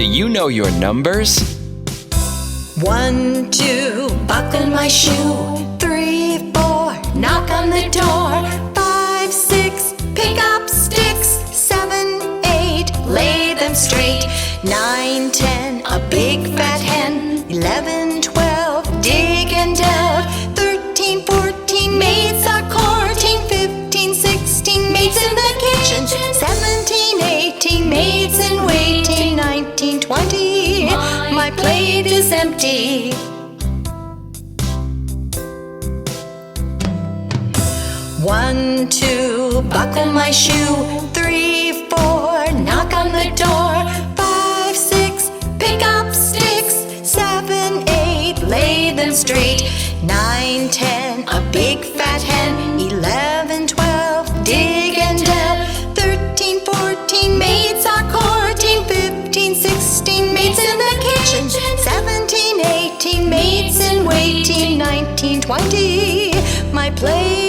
Do you know your numbers? 1, 2, buckle my shoe. 3, 4, knock on the door. 5, 6, pick up sticks. 7, 8, lay them straight. 9, 10, a big fat hen. 11, 12, dig and delve. 13, 14, maids are courting. 15, 16, maids in the kitchen. 17, 18, maids in waiting. 19, 20, my plate is empty. 1, 2, buckle my shoe. 3, 4, knock on the door. 5, 6, pick up sticks. 7, 8, lay them straight. 9, 10, a big fat hen. 11, 12, dig and delve. 13, 14, maids are courting. 15, 16, maids in the kitchen. 17, 18, maids in waiting. 19, 20, my plate